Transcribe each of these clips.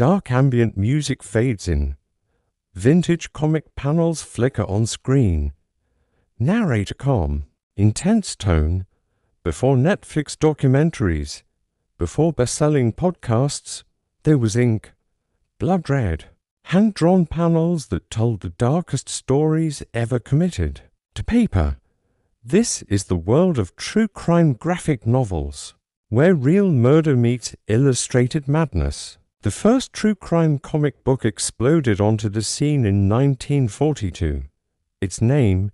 Dark ambient music fades in. Vintage comic panels flicker on screen. Narrator calm, intense tone. Before Netflix documentaries, before best-selling podcasts, there was ink, blood red, hand-drawn panels that told the darkest stories ever committed to paper. This is the world of true crime graphic novels, where real murder meets illustrated madness. The first true crime comic book exploded onto the scene in 1942. Its name,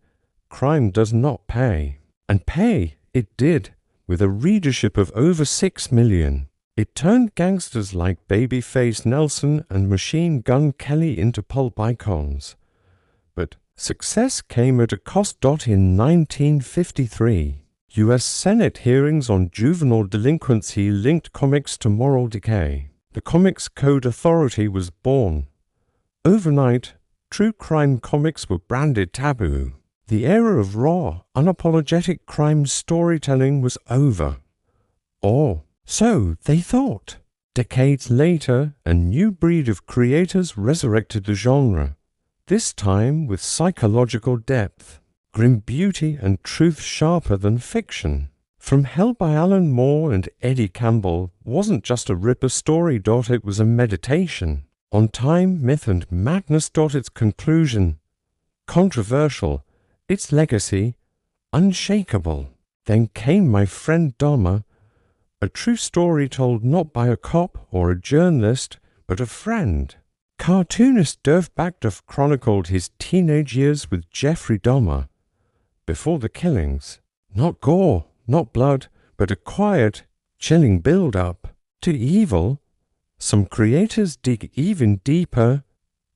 Crime Does Not Pay. And pay it did, with a readership of over 6 million. It turned gangsters like Babyface Nelson and Machine Gun Kelly into pulp icons. But success came at a cost. In 1953, U.S. Senate hearings on juvenile delinquency linked comics to moral decay. The Comics Code Authority was born. Overnight, true crime comics were branded taboo. The era of raw, unapologetic crime storytelling was over. Or so they thought. Decades later, a new breed of creators resurrected the genre, this time with psychological depth, grim beauty and truth sharper than fiction. From Hell by Alan Moore and Eddie Campbell wasn't just a ripper story. It was a meditation on time, myth and madness. Its conclusion, controversial, its legacy, unshakable. Then came My Friend Dahmer, a true story told not by a cop or a journalist, but a friend. Cartoonist Derv Bagdoff chronicled his teenage years with Jeffrey Dahmer. Before the killings, not gore, not blood, but a quiet, chilling build-up to evil. Some creators dig even deeper.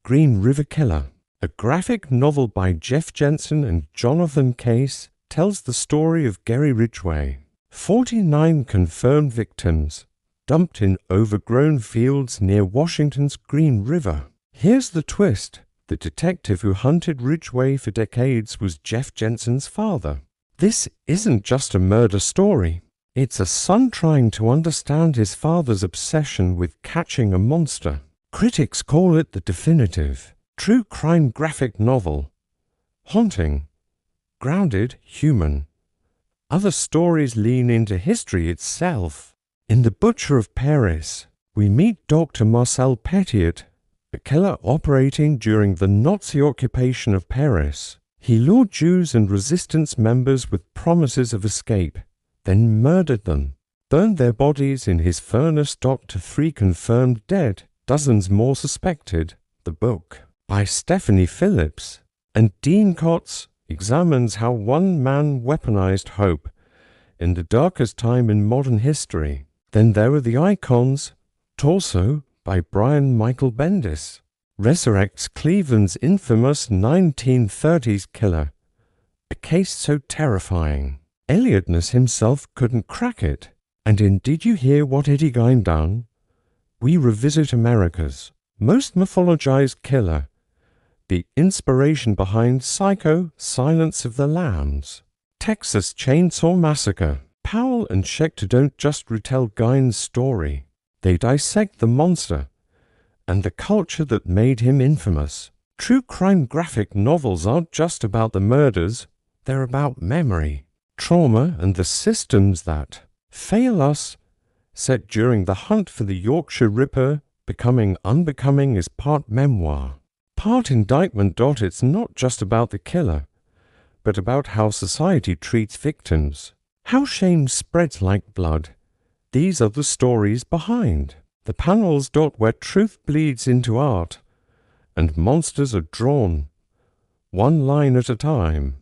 Green River Killer, a graphic novel by Jeff Jensen and Jonathan Case, tells the story of Gary Ridgway. 49 confirmed victims, dumped in overgrown fields near Washington's Green River. Here's the twist. The detective who hunted Ridgway for decades was Jeff Jensen's father. This isn't just a murder story. It's a son trying to understand his father's obsession with catching a monster. Critics call it the definitive true crime graphic novel. Haunting, grounded, human. Other stories lean into history itself. In The Butcher of Paris, we meet Dr. Marcel Petiot, a killer operating during the Nazi occupation of Paris. He lured Jews and resistance members with promises of escape, then murdered them, burned their bodies in his furnace. To 3 confirmed dead, dozens more suspected. The book, by Stephanie Phillips and Dean Kotz, examines how one man weaponized hope in the darkest time in modern history. Then there are the icons. Torso, by Brian Michael Bendis, resurrects Cleveland's infamous 1930s killer, a case so terrifying Eliotness himself couldn't crack it. And in Did You Hear What Eddie Gein Done?, we revisit America's most mythologized killer, the inspiration behind Psycho, Silence of the Lambs, Texas Chainsaw Massacre. Powell and Schechter don't just retell Gein's story. They dissect the monster and the culture that made him infamous. True crime graphic novels aren't just about the murders, they're about memory, trauma, and the systems that fail us. Set during the hunt for the Yorkshire Ripper, Becoming Unbecoming is part memoir, part indictment. It's not just about the killer, but about how society treats victims, how shame spreads like blood. These are the stories behind the panels. Where truth bleeds into art, and monsters are drawn, one line at a time.